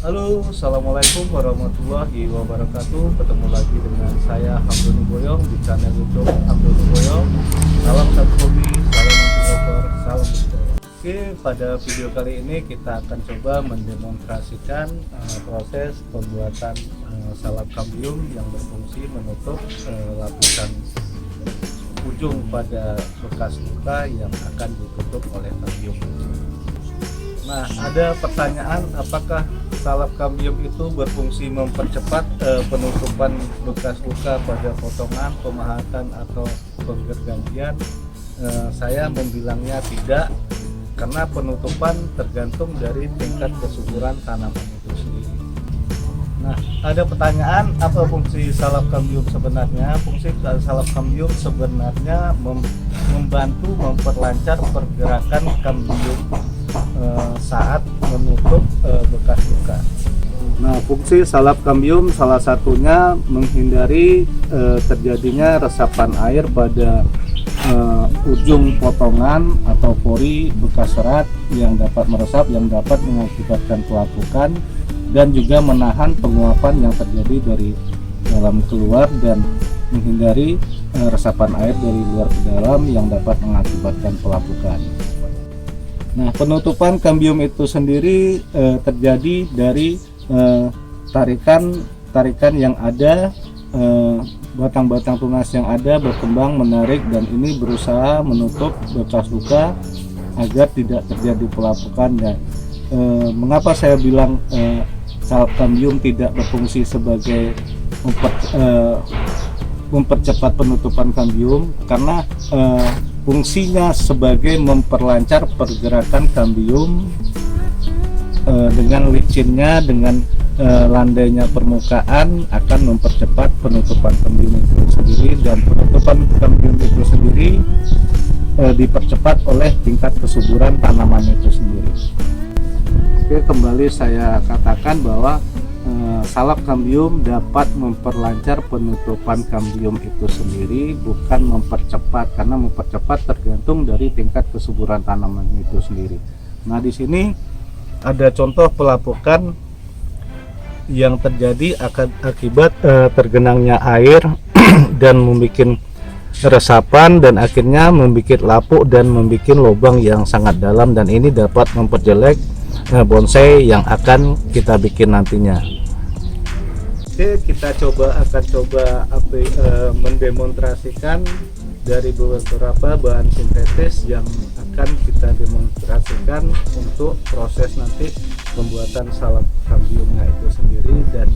Halo, assalamualaikum warahmatullahi wabarakatuh. Ketemu lagi dengan saya Hamdoni Boyong di channel YouTube Hamdoni Boyong. Salam satu hobi, salam fotografer, salam budaya. Oke, pada video kali ini kita akan coba mendemonstrasikan proses pembuatan salap kambium yang berfungsi menutup lapisan ujung pada bekas luka yang akan ditutup oleh kambium. Nah, ada pertanyaan, apakah salap kambium itu berfungsi mempercepat penutupan bekas luka pada potongan, pemahatan, atau penggergajian? Saya membilangnya tidak, karena penutupan tergantung dari tingkat kesuburan tanaman itu sendiri. Nah, ada pertanyaan, apa fungsi salap kambium sebenarnya? Fungsi salap kambium sebenarnya membantu memperlancar pergerakan kambium saat menutup bekas luka. Nah, fungsi salap kambium salah satunya menghindari terjadinya resapan air pada ujung potongan atau pori bekas serat yang dapat meresap, yang dapat mengakibatkan pelapukan, dan juga menahan penguapan yang terjadi dari dalam keluar dan menghindari resapan air dari luar ke dalam yang dapat mengakibatkan pelapukan. Nah, penutupan kambium itu sendiri terjadi dari tarikan yang ada, batang-batang tunas yang ada berkembang, menarik, dan ini berusaha menutup bekas luka agar tidak terjadi pelapukan. Dan mengapa saya bilang salap kambium tidak berfungsi sebagai mempercepat penutupan kambium? Karena fungsinya sebagai memperlancar pergerakan kambium dengan licinnya, dengan landainya permukaan akan mempercepat penutupan kambium itu sendiri, dan penutupan kambium itu sendiri dipercepat oleh tingkat kesuburan tanaman itu sendiri. Oke, kembali saya katakan bahwa salap kambium dapat memperlancar penutupan kambium itu sendiri, bukan mempercepat, karena mempercepat tergantung dari tingkat kesuburan tanaman itu sendiri. Nah, di sini ada contoh pelapukan yang terjadi akibat tergenangnya air dan membuat resapan, dan akhirnya membuat lapuk dan membuat lubang yang sangat dalam, dan ini dapat memperjelek bonsai yang akan kita bikin nantinya. Oke, kita akan coba mendemonstrasikan dari beberapa bahan sintetis yang akan kita demonstrasikan untuk proses nanti pembuatan salap kambiumnya itu sendiri. Dan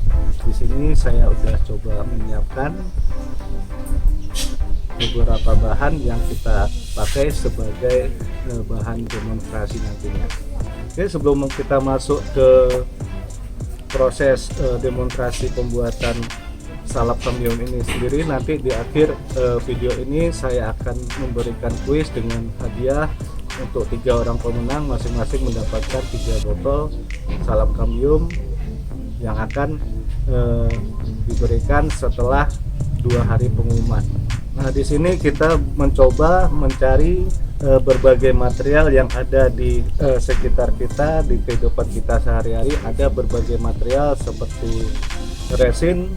di sini saya sudah coba menyiapkan beberapa bahan yang kita pakai sebagai bahan demonstrasi nantinya. Oke, sebelum kita masuk ke proses demonstrasi pembuatan salap kambium ini sendiri, nanti di akhir video ini saya akan memberikan kuis dengan hadiah untuk 3 orang pemenang, masing-masing mendapatkan 3 botol salap kambium yang akan diberikan setelah 2 hari pengumuman. Nah, di sini kita mencoba mencari berbagai material yang ada di sekitar kita, di kehidupan kita sehari-hari. Ada berbagai material seperti resin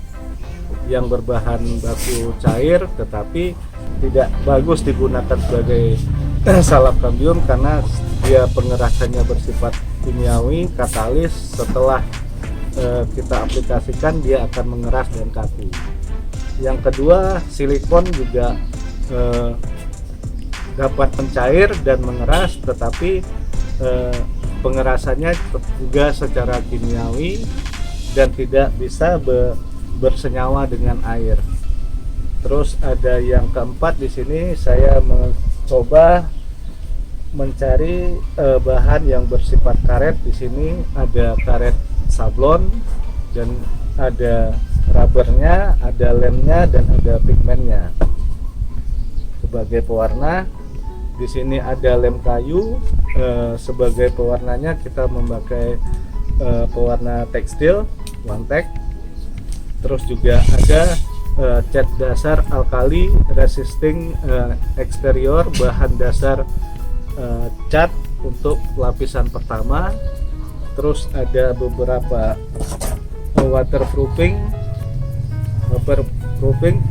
yang berbahan baku cair, tetapi tidak bagus digunakan sebagai salap kambium karena dia pengerasannya bersifat kimiawi, katalis. Setelah kita aplikasikan, dia akan mengeras dan kaku. Yang kedua, silikon juga dapat mencair dan mengeras, tetapi pengerasannya juga secara kimiawi dan tidak bisa bersenyawa dengan air. Terus ada yang keempat, di sini saya mencoba mencari bahan yang bersifat karet. Di sini ada karet sablon dan ada rubbernya, ada lemnya, dan ada pigmennya sebagai pewarna. Di sini ada lem kayu sebagai pewarnanya, kita memakai pewarna tekstil One-Tech. Terus juga ada cat dasar alkali resisting eksterior, bahan dasar cat untuk lapisan pertama. terus ada beberapa waterproofing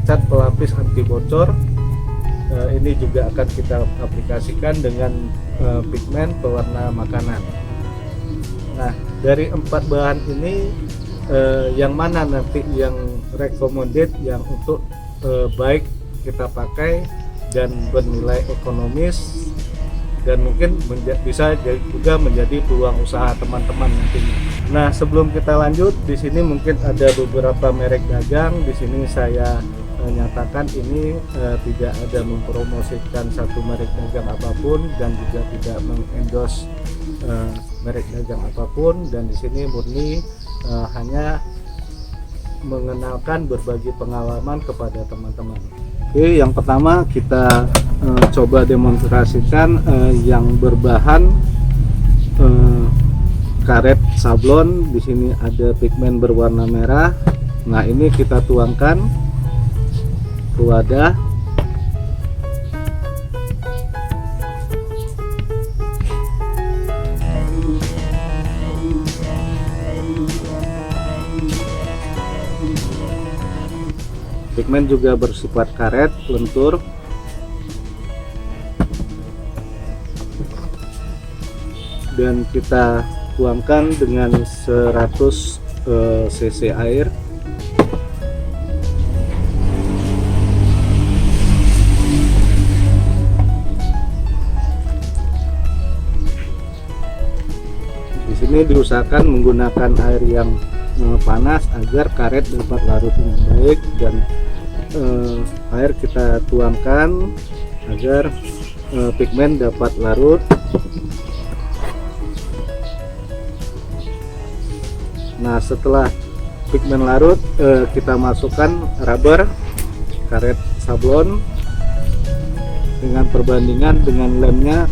cat pelapis anti bocor. Ini juga akan kita aplikasikan dengan pigmen pewarna makanan. Nah, dari 4 bahan ini yang mana nanti yang recommended, yang untuk baik kita pakai dan bernilai ekonomis, dan mungkin bisa juga menjadi peluang usaha teman-teman nantinya. Nah, sebelum kita lanjut, di sini mungkin ada beberapa merek dagang. Di sini saya nyatakan ini tidak ada mempromosikan satu merek dagang apapun dan juga tidak mengendorse merek dagang apapun, dan di sini murni hanya mengenalkan berbagi pengalaman kepada teman-teman. Oke, yang pertama kita coba demonstrasikan yang berbahan karet sablon. Di sini ada pigmen berwarna merah. Nah, ini kita tuangkan ke wadah. Pigmen juga bersifat karet, lentur. Dan kita tuangkan dengan 100 cc air. Di sini diusahakan menggunakan air yang panas agar karet dapat larut dengan baik, dan air kita tuangkan agar pigmen dapat larut. Nah, setelah pigmen larut, kita masukkan rubber karet sablon dengan perbandingan dengan lemnya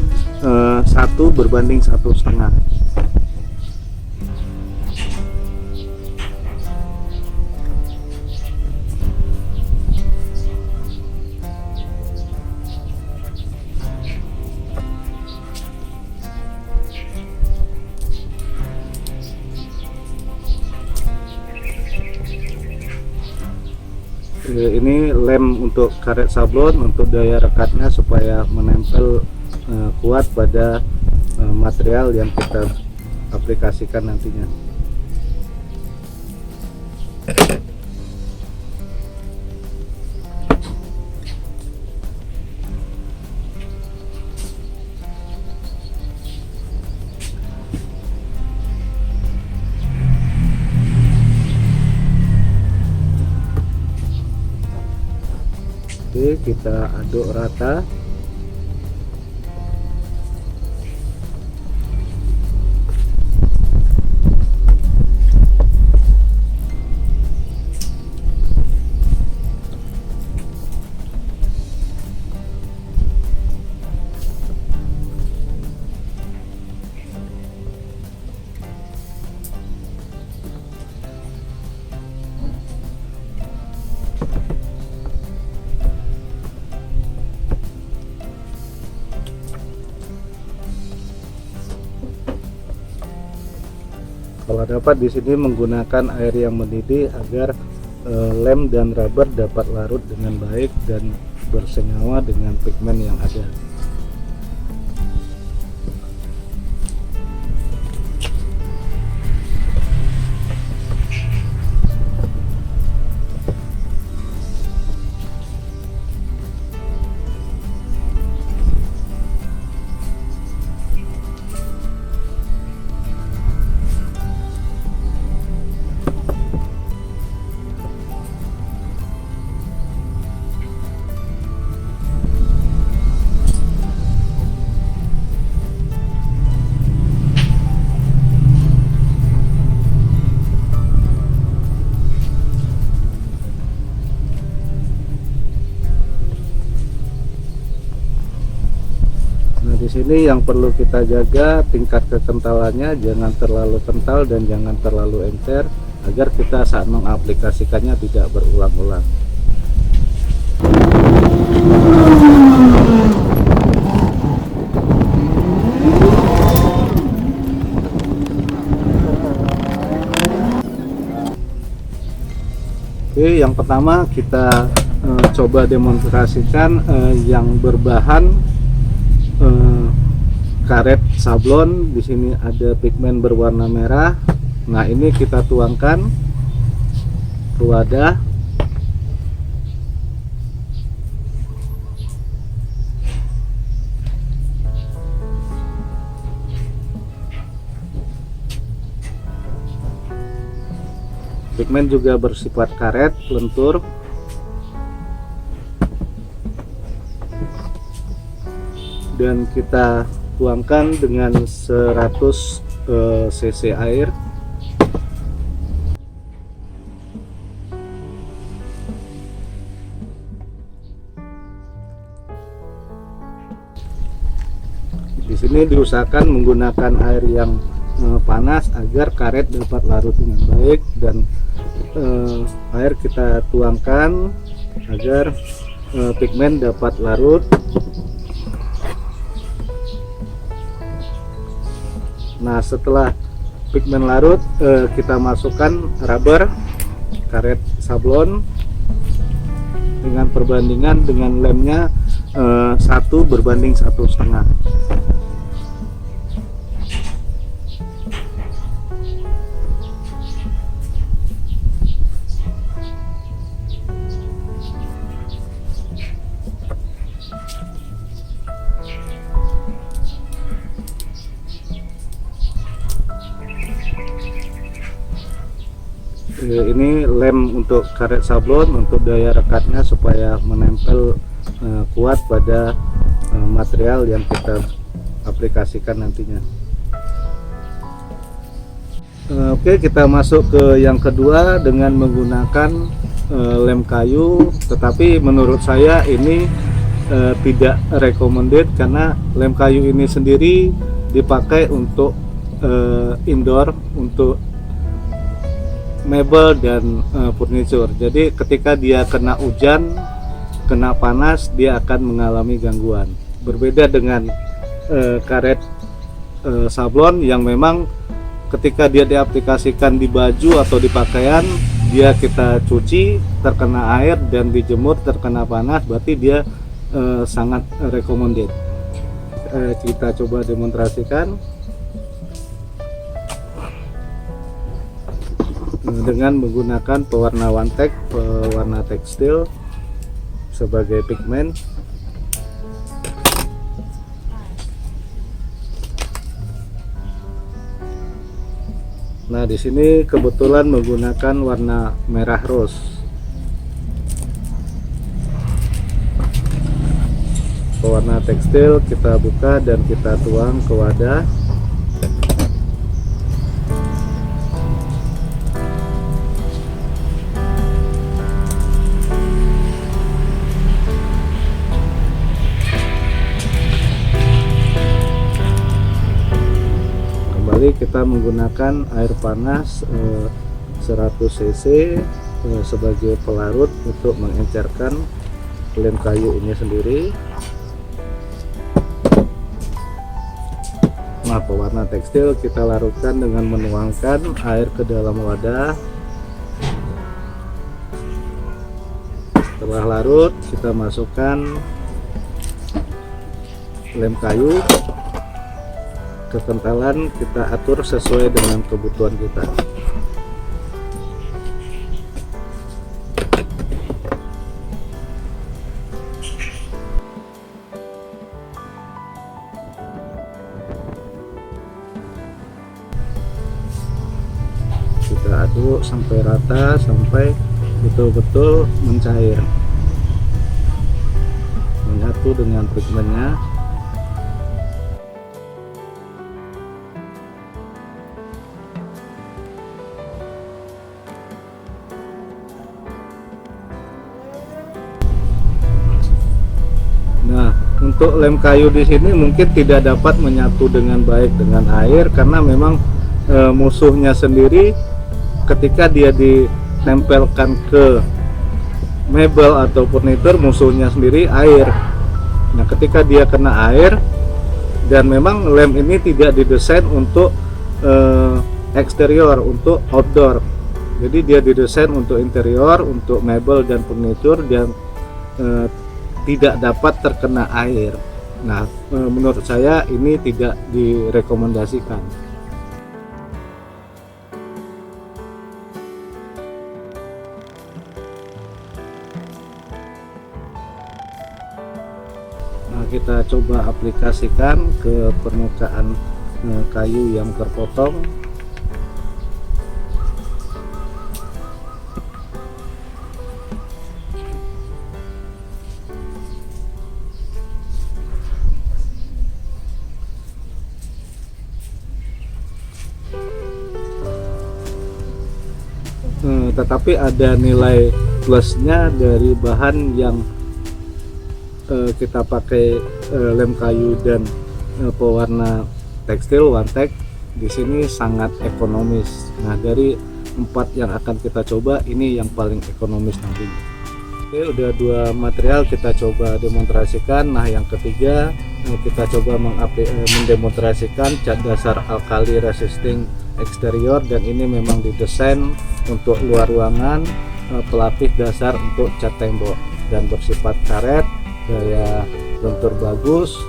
1:1,5. Ini lem untuk karet sablon, untuk daya rekatnya supaya menempel kuat pada material yang kita aplikasikan nantinya. Oke, kita aduk rata. Kalau dapat di sini menggunakan air yang mendidih agar lem dan rubber dapat larut dengan baik dan bersenyawa dengan pigmen yang ada. Di sini yang perlu kita jaga tingkat kekentalannya, jangan terlalu kental dan jangan terlalu encer agar kita saat mengaplikasikannya tidak berulang-ulang. Oke, yang pertama kita coba demonstrasikan yang berbahan karet sablon. Di sini ada pigmen berwarna merah. Nah, ini kita tuangkan ke wadah. Pigmen juga bersifat karet, lentur. Dan kita tuangkan dengan 100 cc air. Di sini diusahakan menggunakan air yang panas agar karet dapat larut dengan baik, dan air kita tuangkan agar pigmen dapat larut. Nah, setelah pigmen larut, kita masukkan rubber karet sablon dengan perbandingan dengan lemnya 1:1,5. Ini lem untuk karet sablon, untuk daya rekatnya supaya menempel kuat pada material yang kita aplikasikan nantinya. Oke, kita masuk ke yang kedua dengan menggunakan lem kayu, tetapi menurut saya ini tidak recommended karena lem kayu ini sendiri dipakai untuk indoor, untuk mebel dan furniture. Jadi ketika dia kena hujan, kena panas, dia akan mengalami gangguan. Berbeda dengan karet sablon yang memang ketika dia diaplikasikan di baju atau di pakaian, dia kita cuci, terkena air dan dijemur, terkena panas, berarti dia sangat recommended. Kita coba demonstrasikan dengan menggunakan pewarna one tech, pewarna tekstil sebagai pigmen. Nah, di sini kebetulan menggunakan warna merah rose. Pewarna tekstil kita buka dan kita tuang ke wadah. Kita menggunakan air panas 100 cc sebagai pelarut untuk mengencerkan lem kayu ini sendiri. Nah, pewarna tekstil kita larutkan dengan menuangkan air ke dalam wadah. Setelah larut, kita masukkan lem kayu. Kekentalan kita atur sesuai dengan kebutuhan kita. Kita aduk sampai rata, sampai betul-betul mencair, menyatu dengan pigmennya. Untuk lem kayu di sini mungkin tidak dapat menyatu dengan baik dengan air karena memang musuhnya sendiri ketika dia ditempelkan ke mebel atau furniture, musuhnya sendiri air. Nah, ketika dia kena air, dan memang lem ini tidak didesain untuk eksterior, untuk outdoor. Jadi dia didesain untuk interior, untuk mebel dan furniture dan tidak dapat terkena air. Nah, menurut saya ini tidak direkomendasikan. Nah, kita coba aplikasikan ke permukaan kayu yang terpotong. Tetapi ada nilai plusnya dari bahan yang kita pakai lem kayu dan pewarna tekstil OneTech. Di sini sangat ekonomis. Nah, dari 4 yang akan kita coba, ini yang paling ekonomis nantinya. Oke, udah 2 material kita coba demonstrasikan. Nah, yang ketiga kita coba mendemonstrasikan cat dasar alkali resisting eksterior, dan ini memang didesain untuk luar ruangan, pelapis dasar untuk cat tembok dan bersifat karet, daya lentur bagus,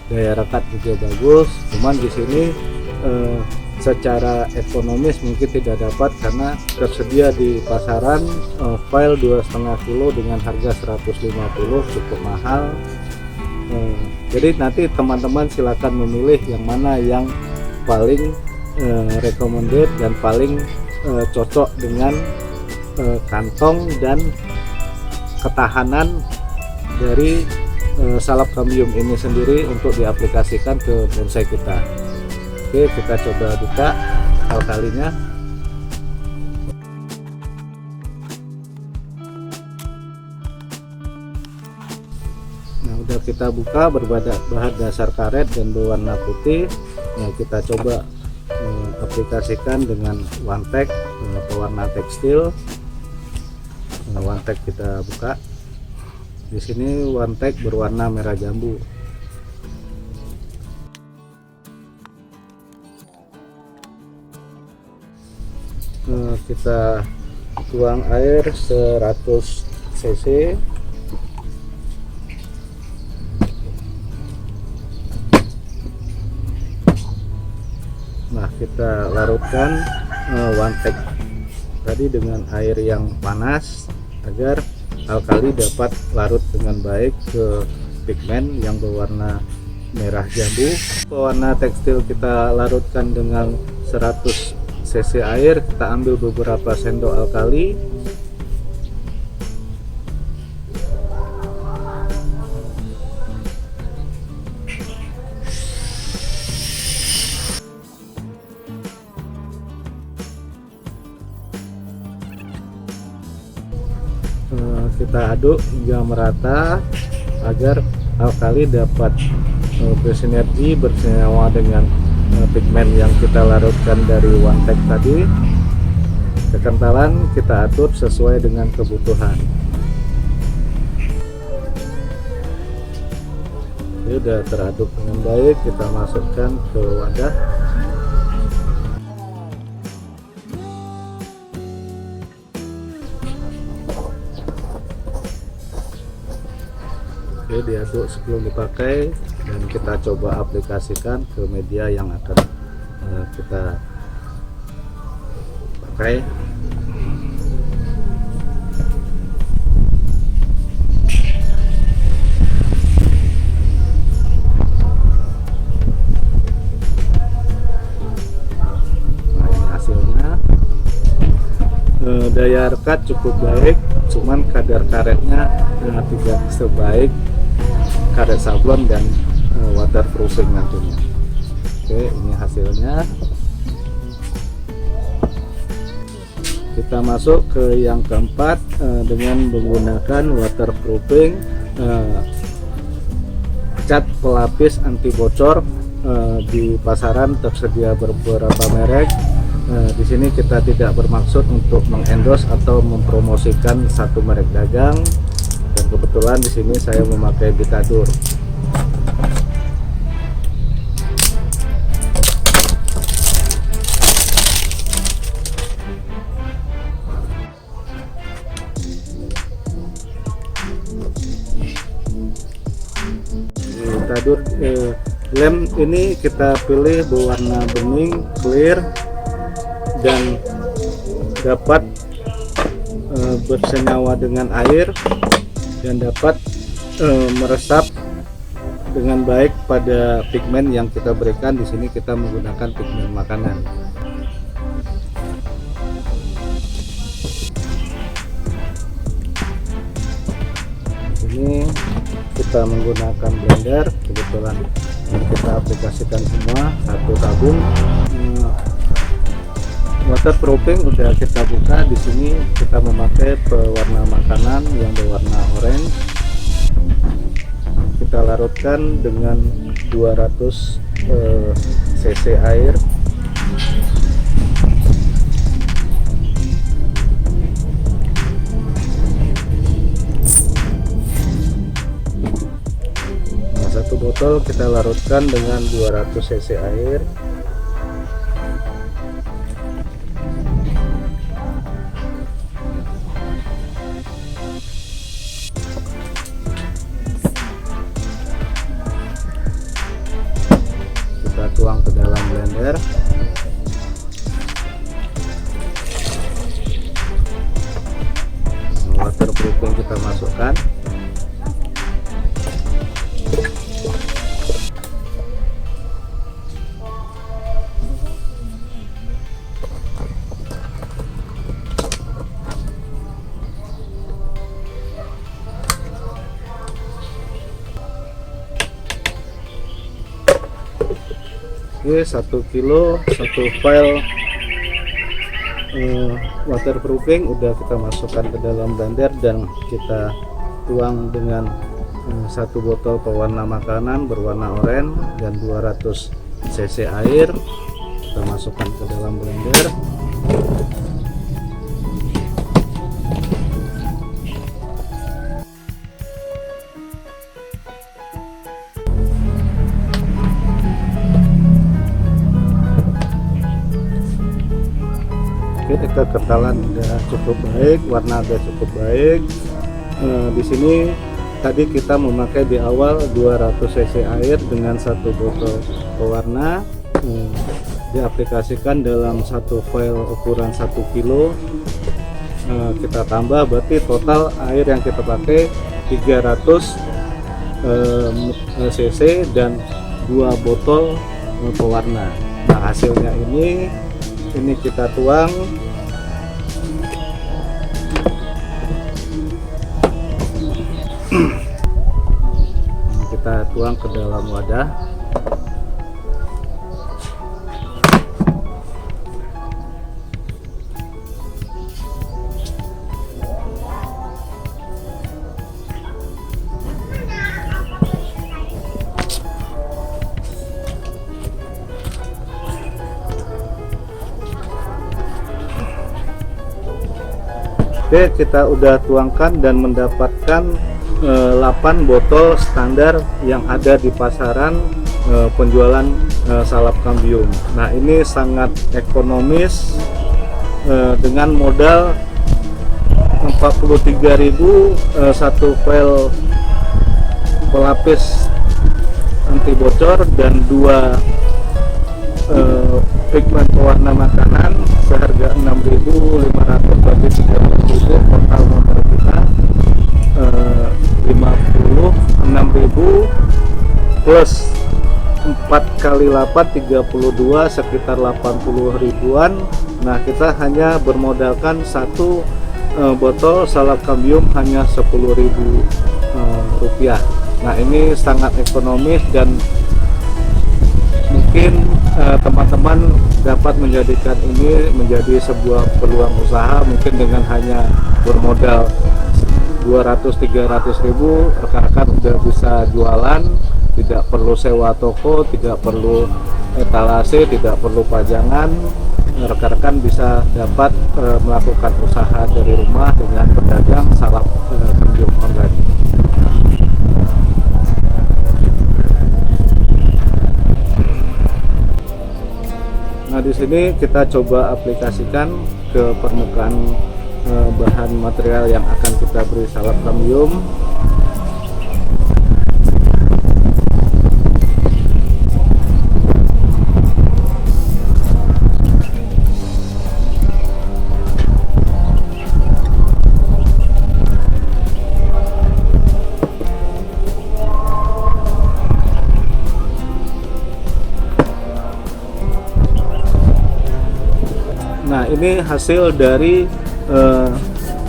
daya rekat juga bagus. Cuman di sini secara ekonomis mungkin tidak dapat karena tersedia di pasaran file 2,5 kilo dengan harga 150, cukup mahal. Jadi nanti teman-teman silakan memilih yang mana yang paling recommended dan paling cocok dengan kantong dan ketahanan dari salap kambium ini sendiri untuk diaplikasikan ke bonsai kita. Oke, kita coba buka alkalinya. Nah, udah kita buka, berbahan dasar karet dan berwarna putih. Nah, kita coba aplikasikan dengan OneTech pewarna tekstil. Nah, OneTech kita buka. Di sini OneTech berwarna merah jambu. Kita tuang air 100 cc. Nah, kita larutkan OneTech tadi dengan air yang panas agar alkali dapat larut dengan baik ke pigmen yang berwarna merah jambu. Pewarna tekstil kita larutkan dengan 100 cc air. Kita ambil beberapa sendok alkali. Kita aduk hingga merata agar alkali dapat bersinergi bersenyawa dengan pigmen yang kita larutkan dari OneTech tadi. Kekentalan kita atur sesuai dengan kebutuhan. Ini sudah teraduk dengan baik, kita masukkan ke wadah. Oke, diaduk sebelum dipakai dan kita coba aplikasikan ke media yang akan kita pakai. Nah, ini hasilnya. Daya rekat cukup baik, cuman kadar karetnya tidak sebaik karet sablon dan waterproofing nantinya. Oke, ini hasilnya. Kita masuk ke yang keempat dengan menggunakan waterproofing cat pelapis anti bocor. Di pasaran tersedia beberapa merek. Di sini kita tidak bermaksud untuk mengendorse atau mempromosikan satu merek dagang. Dan kebetulan di sini saya memakai Bitadur. lem ini kita pilih berwarna bening clear dan dapat bersenyawa dengan air dan dapat meresap dengan baik pada pigmen yang kita berikan. Di sini kita menggunakan pigmen makanan. Ini kita menggunakan blender, kebetulan kita aplikasikan semua satu tabung. Waterproofing udah kita buka. Di sini kita memakai pewarna makanan yang berwarna oranye. Kita larutkan dengan 200 cc air. Satu botol kita larutkan dengan 200 cc air. Kita tuang ke dalam blender. Waterproofing kita masukkan. Oke, 1 kilo 1 file waterproofing udah kita masukkan ke dalam blender dan kita tuang dengan 1 botol pewarna makanan berwarna oranye dan 200 cc air. Kita masukkan ke dalam blender. Kekentalan sudah cukup baik, warna sudah cukup baik. Di sini tadi kita memakai di awal 200 cc air dengan 1 botol pewarna, diaplikasikan dalam 1 vial ukuran 1 kilo. Kita tambah, berarti total air yang kita pakai 300 cc dan 2 botol pewarna. Nah, hasilnya ini kita tuang. Kita tuang ke dalam wadah. Oke, kita udah tuangkan dan mendapatkan 8 botol standar yang ada di pasaran penjualan salap kambium. Nah, ini sangat ekonomis dengan modal 43.000, 1 file pelapis anti bocor dan 2 pigmen pewarna makanan seharga 6.500 bagi 30.000. Total modal kita 56.000 plus 4 kali 8 32 sekitar 80 ribuan. Nah, kita hanya bermodalkan 1 botol salap kambium hanya 10.000 rupiah. Nah, ini sangat ekonomis dan mungkin teman-teman dapat menjadikan ini menjadi sebuah peluang usaha. Mungkin dengan hanya bermodal 200-300 ribu, rekan-rekan udah bisa jualan, tidak perlu sewa toko, tidak perlu etalase, tidak perlu pajangan. Rekan-rekan bisa dapat melakukan usaha dari rumah dengan pedagang salap kambium online. Nah, di sini kita coba aplikasikan ke permukaan bahan material yang akan kita beri salap kambium. ini hasil dari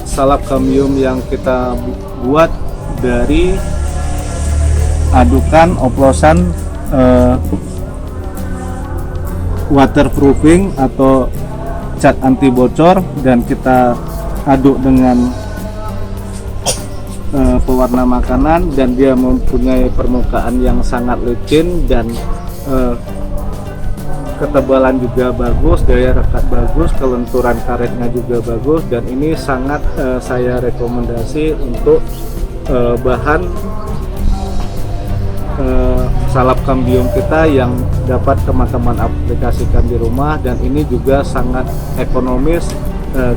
salap kambium yang kita buat dari adukan oplosan waterproofing atau cat anti bocor, dan kita aduk dengan pewarna makanan, dan dia mempunyai permukaan yang sangat licin dan ketebalan juga bagus, daya rekat bagus, kelenturan karetnya juga bagus, dan ini sangat saya rekomendasi untuk bahan salap kambium kita yang dapat teman-teman aplikasikan di rumah. Dan ini juga sangat ekonomis,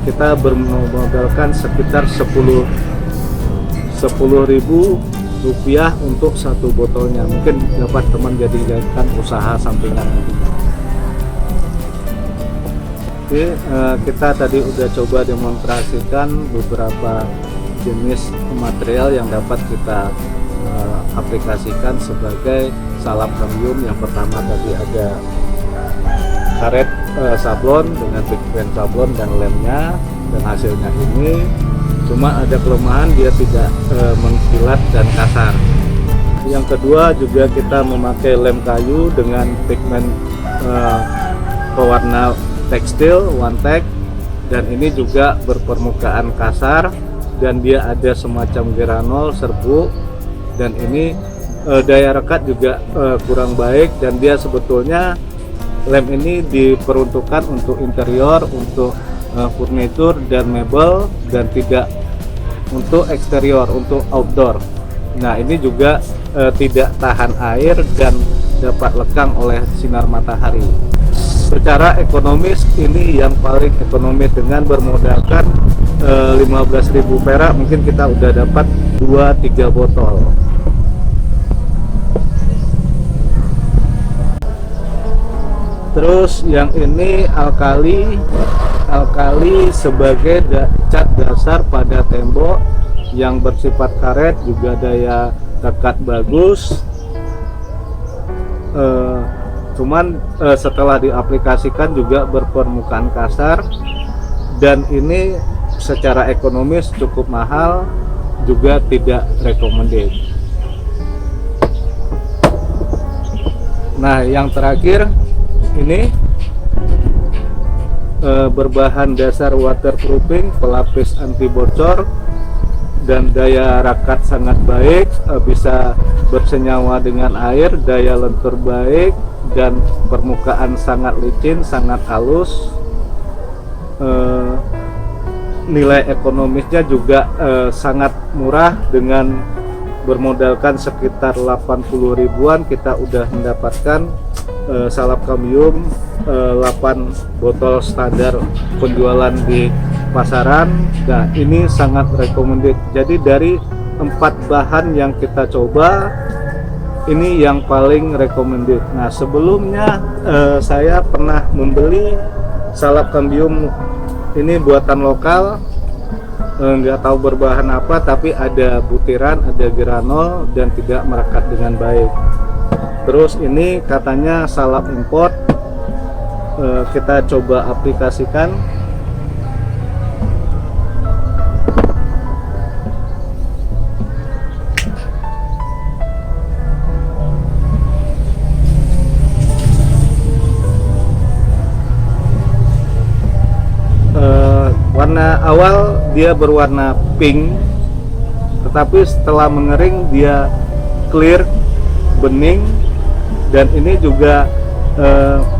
kita bermodalkan sekitar 10.000 rupiah untuk satu botolnya. Mungkin dapat teman jadikan usaha sampingan. Oke, kita tadi udah coba demonstrasikan beberapa jenis material yang dapat kita aplikasikan sebagai salap kambium. Yang pertama tadi ada karet sablon dengan pigment sablon dan lemnya, dan hasilnya ini. Cuma ada kelemahan, dia tidak mengkilat dan kasar. Yang kedua juga kita memakai lem kayu dengan pigment pewarna tekstil one tech, dan ini juga berpermukaan kasar dan dia ada semacam granul serbuk, dan ini daya rekat juga kurang baik, dan dia sebetulnya lem ini diperuntukkan untuk interior, untuk furnitur dan mebel, dan tidak untuk eksterior, untuk outdoor. Nah, ini juga tidak tahan air dan dapat lekang oleh sinar matahari. Secara ekonomis ini yang paling ekonomis, dengan bermodalkan 15.000 perak mungkin kita udah dapat 2-3 botol. Terus yang ini alkali sebagai cat dasar pada tembok yang bersifat karet, juga daya rekat bagus. Cuman setelah diaplikasikan juga berpermukaan kasar, dan ini secara ekonomis cukup mahal, juga tidak recommended. Nah, yang terakhir ini berbahan dasar waterproofing, pelapis anti bocor, dan daya rekat sangat baik, bisa bersenyawa dengan air, daya lentur baik, dan permukaan sangat licin, sangat halus. Nilai ekonomisnya juga sangat murah, dengan bermodalkan sekitar 80 ribuan kita udah mendapatkan salap kambium 8 botol standar penjualan di pasaran. Nah, ini sangat recommended. Jadi dari 4 bahan yang kita coba, ini yang paling recommended. Nah, sebelumnya saya pernah membeli salap kambium ini buatan lokal, nggak tahu berbahan apa, tapi ada butiran, ada granul, dan tidak merekat dengan baik. Terus ini katanya salap import, kita coba aplikasikan. Warna awal dia berwarna pink, tetapi setelah mengering dia clear, bening, dan ini juga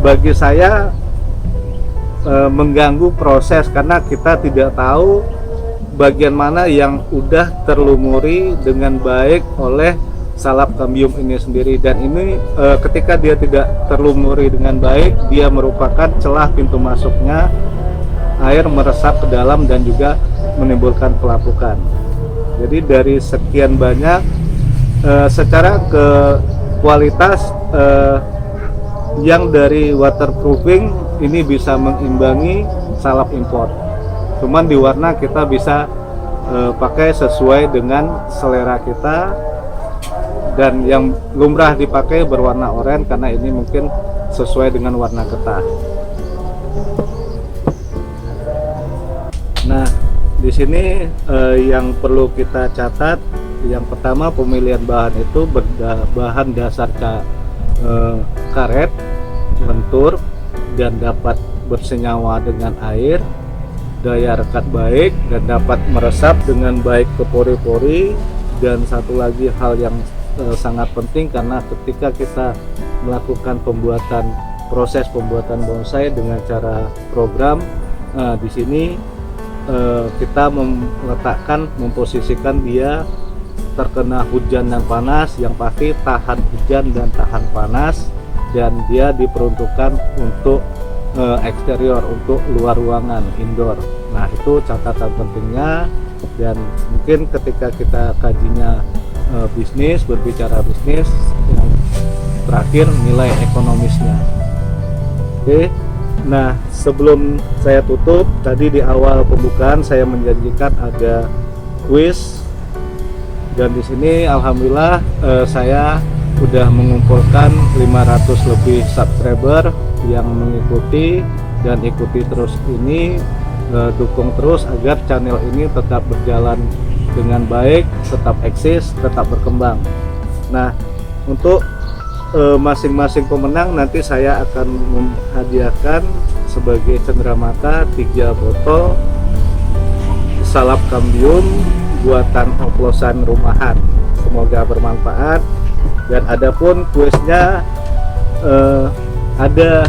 bagi saya mengganggu proses, karena kita tidak tahu bagian mana yang udah terlumuri dengan baik oleh salap kambium ini sendiri. Dan ini ketika dia tidak terlumuri dengan baik, dia merupakan celah pintu masuknya, air meresap ke dalam dan juga menimbulkan pelapukan. Jadi dari sekian banyak, secara ke kualitas yang dari waterproofing ini bisa mengimbangi salap import. Cuman di warna kita bisa pakai sesuai dengan selera kita, dan yang lumrah dipakai berwarna oranye karena ini mungkin sesuai dengan warna getah. di sini yang perlu kita catat, yang pertama pemilihan bahan itu bahan dasar karet, lentur, dan dapat bersenyawa dengan air, daya rekat baik, dan dapat meresap dengan baik ke pori-pori. Dan satu lagi hal yang sangat penting, karena ketika kita melakukan proses pembuatan bonsai dengan cara program, di sini kita memposisikan dia terkena hujan dan panas, yang pasti tahan hujan dan tahan panas, dan dia diperuntukkan untuk eksterior, untuk luar ruangan, indoor. Nah, itu catatan pentingnya. Dan mungkin ketika kita kajinya berbicara bisnis, yang terakhir nilai ekonomisnya. Oke. Nah, sebelum saya tutup, tadi di awal pembukaan saya menjanjikan ada quiz, dan di sini alhamdulillah saya udah mengumpulkan 500 lebih subscriber yang mengikuti, dan ikuti terus ini, dukung terus agar channel ini tetap berjalan dengan baik, tetap eksis, tetap berkembang. Nah, untuk masing-masing pemenang nanti saya akan menghadiahkan sebagai cenderamata 3 botol salap kambium buatan oplosan rumahan. Semoga bermanfaat. Dan adapun kuisnya ada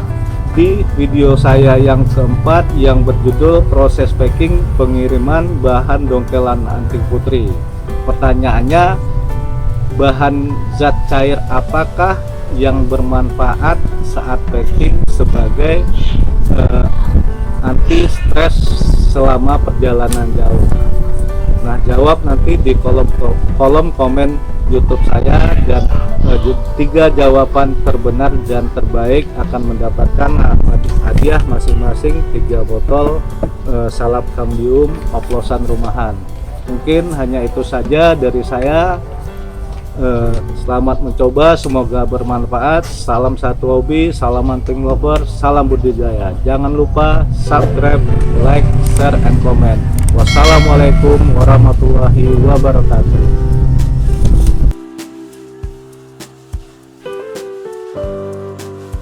di video saya yang keempat yang berjudul proses packing pengiriman bahan dongkelan anting putri. Pertanyaannya, bahan zat cair apakah yang bermanfaat saat packing sebagai anti stres selama perjalanan jauh? Nah, jawab nanti di kolom komen YouTube saya, dan 3 jawaban terbenar dan terbaik akan mendapatkan hadiah masing-masing 3 botol salap kambium oplosan rumahan. Mungkin hanya itu saja dari saya. Selamat mencoba, semoga bermanfaat. Salam satu hobi, salam hunting lover, salam budidaya. Jangan lupa subscribe, like, share, and comment. Wassalamualaikum warahmatullahi wabarakatuh.